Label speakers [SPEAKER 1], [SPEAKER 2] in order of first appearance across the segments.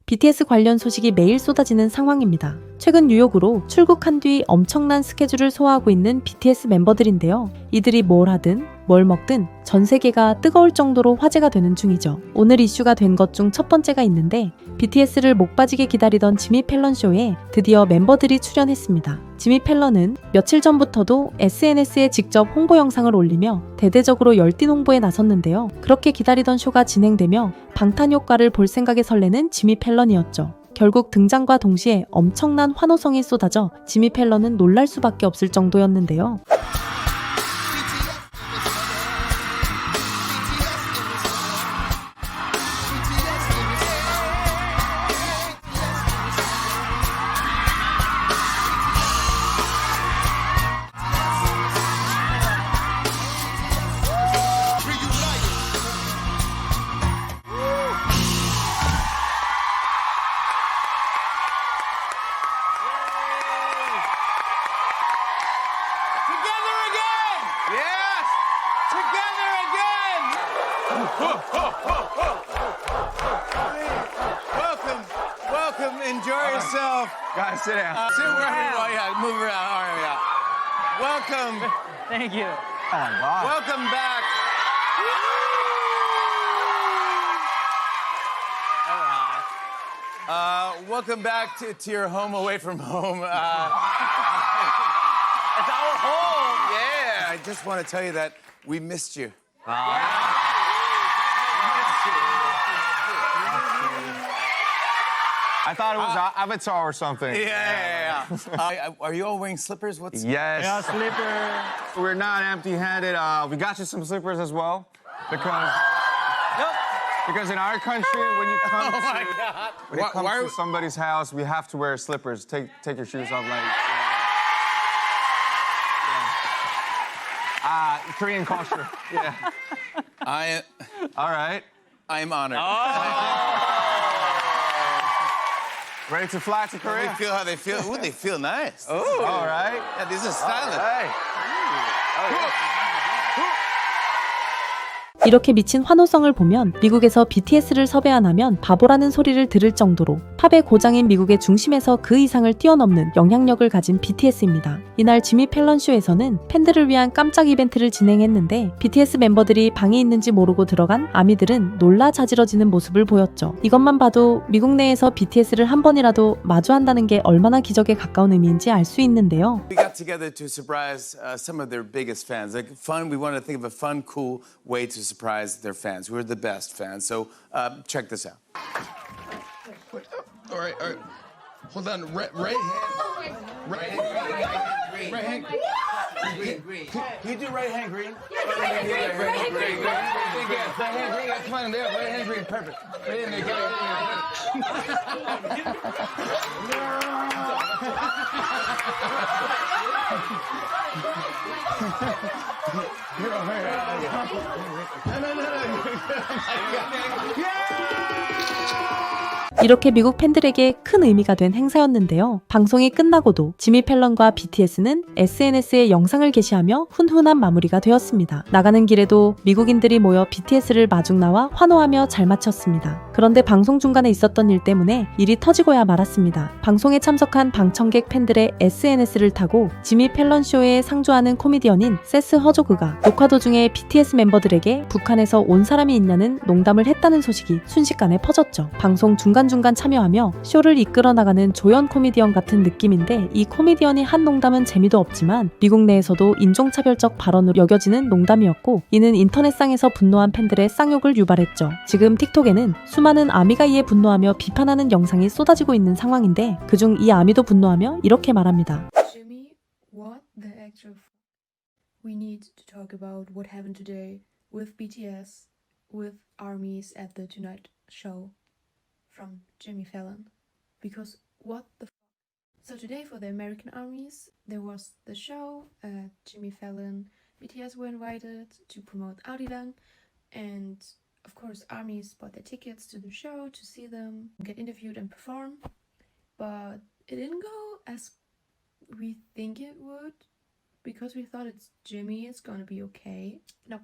[SPEAKER 1] BTS 관련 소식이 매일 쏟아지는 상황입니다. 최근 뉴욕으로 출국한 뒤 엄청난 스케줄을 소화하고 있는 BTS 멤버들인데요. 이들이 뭘 하든 뭘 먹든 전 세계가 뜨거울 정도로 화제가 되는 중이죠. 오늘 이슈가 된 것 중 첫 번째가 있는데 BTS를 목 빠지게 기다리던 지미 펠런 쇼에 드디어 멤버들이 출연했습니다. 지미 펠런은 며칠 전부터도 SNS에 직접 홍보 영상을 올리며 대대적으로 열띤 홍보에 나섰는데요. 그렇게 기다리던 쇼가 진행되며 방탄 효과를 볼 생각에 설레는 지미 펠런이었죠. 결국 등장과 동시에 엄청난 환호성이 쏟아져 지미 펠런은 놀랄 수밖에 없을 정도였는데요.
[SPEAKER 2] Together again! Yes! Together again! Welcome. Enjoy yourself.
[SPEAKER 3] Guys, sit down.
[SPEAKER 2] Sit right. Oh yeah, move around. All right, yeah. Welcome.
[SPEAKER 4] Thank you.
[SPEAKER 3] Oh my God.
[SPEAKER 2] Welcome back. Welcome back to your home away from home.
[SPEAKER 4] It's our home.
[SPEAKER 2] Yeah, I just want to tell you that we missed you.
[SPEAKER 3] I thought it was Avatar or something.
[SPEAKER 2] Yeah. Are you all wearing slippers? What's
[SPEAKER 3] Yes.
[SPEAKER 4] Yeah, slipper.
[SPEAKER 3] We're not empty-handed. We got you some slippers as well, because in our country, when you come
[SPEAKER 2] Oh my
[SPEAKER 3] to
[SPEAKER 2] God!
[SPEAKER 3] when it comes to somebody's house, we have to wear slippers. Take your shoes off, like. Korean culture. Yeah.
[SPEAKER 2] I
[SPEAKER 3] All right.
[SPEAKER 2] am honored.
[SPEAKER 3] Ready to fly to
[SPEAKER 2] They
[SPEAKER 3] Korea?
[SPEAKER 2] feel how they feel. Ooh, they feel nice.
[SPEAKER 3] Oh. All right.
[SPEAKER 2] Yeah, these are stylish.
[SPEAKER 3] Hey.
[SPEAKER 1] 이렇게 미친 환호성을 보면 미국에서 BTS를 섭외하면 바보라는 소리를 들을 정도로 팝의 고장인 미국의 중심에서 그 이상을 뛰어넘는 영향력을 가진 BTS입니다. 이날 지미 펠런 쇼에서는 팬들을 위한 깜짝 이벤트를 진행했는데 BTS 멤버들이 방에 있는지 모르고 들어간 아미들은 놀라 자지러지는 모습을 보였죠. 이것만 봐도 미국 내에서 BTS를 한 번이라도 마주한다는 게 얼마나 기적에 가까운 의미인지 알 수 있는데요.
[SPEAKER 2] We got together to surprise some of their biggest fans. Like fun, we wanted to think of a fun, cool way to surprise their fans. Who are the best fans? So check this out. All right. Hold on. Right hand. Right hand. Green. Can you do right hand green? Right hand green. Come on, there. Right hand green. Perfect. Right in there.
[SPEAKER 1] 이렇게 미국 팬들에게 큰 의미가 된 행사였는데요. 방송이 끝나고도 지미 펠런과 BTS는 SNS에 영상을 게시하며 훈훈한 마무리가 되었습니다. 나가는 길에도 미국인들이 모여 BTS를 마중 나와 환호하며 잘 마쳤습니다. 그런데 방송 중간에 있었던 일 때문에 일이 터지고야 말았습니다. 방송에 참석한 방청객 팬들의 SNS를 타고 지미 펠런 쇼에 상주하는 코미디언인 세스 허조그가 녹화 도중에 BTS 멤버들에게 북한에서 온 사람이 있냐는 농담을 했다는 소식이 순식간에 퍼졌죠. 방송 중간중간 참여하며 쇼를 이끌어 나가는 조연 코미디언 같은 느낌인데 이 코미디언이 한 농담은 재미도 없지만 미국 내에서도 인종차별적 발언으로 여겨지는 농담이었고 이는 인터넷상에서 분노한 팬들의 쌍욕을 유발했죠. 지금 틱톡에는 수많은 아미가 이에 분노하며 비판하는 영상이 쏟아지고 있는 상황인데 그중 이 아미도 분노하며 이렇게 말합니다.
[SPEAKER 5] Jimmy, what the actual f- We need to talk about what happened today with BTS, with ARMYs at the Tonight Show from Jimmy Fallon. Because what the f- So today for the American ARMYs, there was the show, Jimmy Fallon, BTS were invited to promote Arirang, and of course ARMYs bought their tickets to the show to see them get interviewed and perform. But it didn't go as we think it would, because we thought it's Jimmy, it's gonna be okay. No.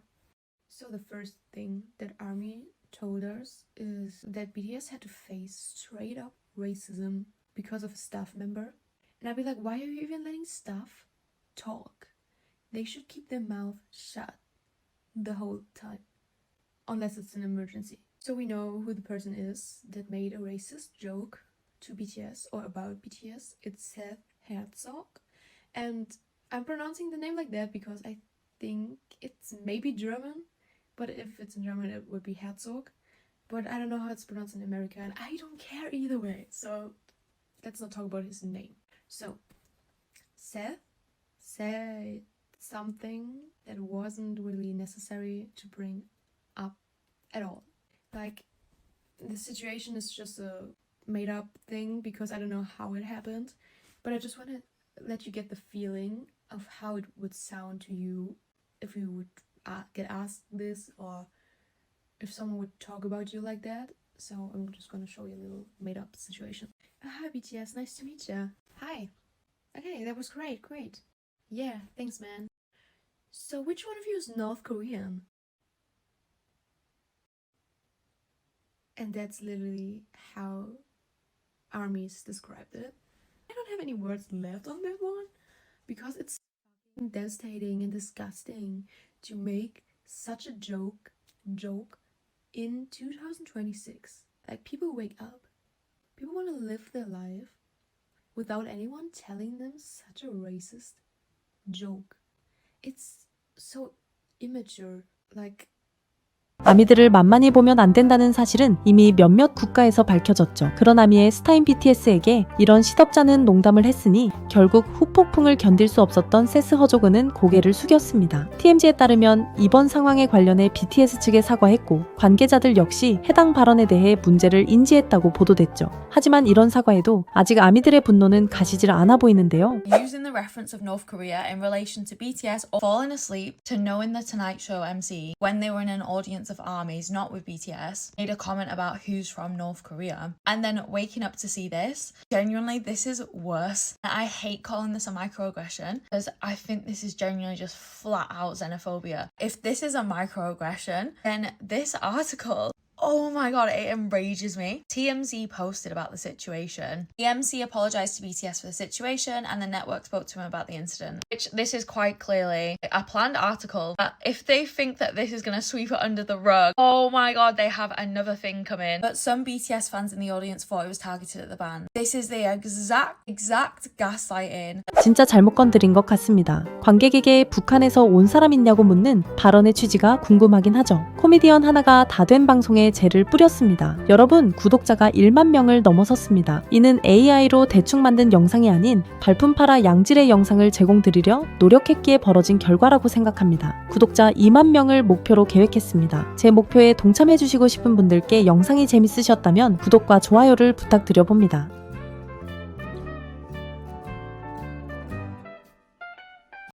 [SPEAKER 5] So the first thing that ARMY told us is that BTS had to face straight up racism because of a staff member. And I'd be like, why are you even letting staff talk? They should keep their mouth shut the whole time, unless it's an emergency. So we know who the person is that made a racist joke to BTS or about BTS. It's Seth Herzog. And I'm pronouncing the name like that because I think it's maybe German, but if it's in German it would be Herzog. But I don't know how it's pronounced in America, and I don't care either way, so let's not talk about his name. So Seth said something that wasn't really necessary to bring up at all. Like, the situation is just a made up thing because I don't know how it happened, but I just want to let you get the feeling of how it would sound to you if you would get asked this, or if someone would talk about you like that. So I'm just gonna show you a little made up situation. Hi BTS, nice to meet you. Hi. Okay, that was great. Yeah, thanks man. So which one of you is North Korean? And that's literally how ARMYs described it. I don't have any words left on that one because it's devastating and disgusting to make such a joke in 2026. Like, people wake up, people want to live their life without anyone telling them such a racist joke. It's so immature. Like,
[SPEAKER 1] 아미들을 만만히 보면 안 된다는 사실은 이미 몇몇 국가에서 밝혀졌죠. 그런 아미의 스타인 BTS에게 이런 시덥잖은 농담을 했으니 결국 후폭풍을 견딜 수 없었던 세스 허조그는 고개를 숙였습니다. TMZ에 따르면 이번 상황에 관련해 BTS 측에 사과했고 관계자들 역시 해당 발언에 대해 문제를 인지했다고 보도됐죠. 하지만 이런 사과에도 아직 아미들의 분노는 가시질 않아 보이는데요.
[SPEAKER 6] Using the reference of North Korea in relation to BTS or falling asleep to knowing the Tonight Show MC when they were in an audience of ARMYs, not with BTS, made a comment about who's from North Korea, and then waking up to see this. Genuinely, this is worse. I hate calling this a microaggression because I think this is genuinely just flat out xenophobia. If this is a microaggression, then this article, oh my god, it enrages me. TMZ posted about the situation. The MC apologized to BTS for the situation and the network spoke to him about the incident. Which, this is quite clearly a planned article. If they think that this is going to sweep it under the rug, oh my god, they have another thing coming. But some BTS fans in the audience thought it was targeted at the band. This is the exact gaslighting.
[SPEAKER 1] 진짜 잘못 건드린 것 같습니다. 관객에게 북한에서 온 사람 있냐고 묻는 발언의 취지가 궁금하긴 하죠. 코미디언 하나가 다 된 방송에 죄를 뿌렸습니다. 여러분, 구독자가 1만 명을 넘어섰습니다. 이는 AI로 대충 만든 영상이 아닌 발품 팔아 양질의 영상을 제공드리려 노력했기에 벌어진 결과라고 생각합니다. 구독자 2만 명을 목표로 계획했습니다. 제 목표에 동참해주시고 싶은 분들께 영상이 재밌으셨다면 구독과 좋아요를 부탁드려봅니다.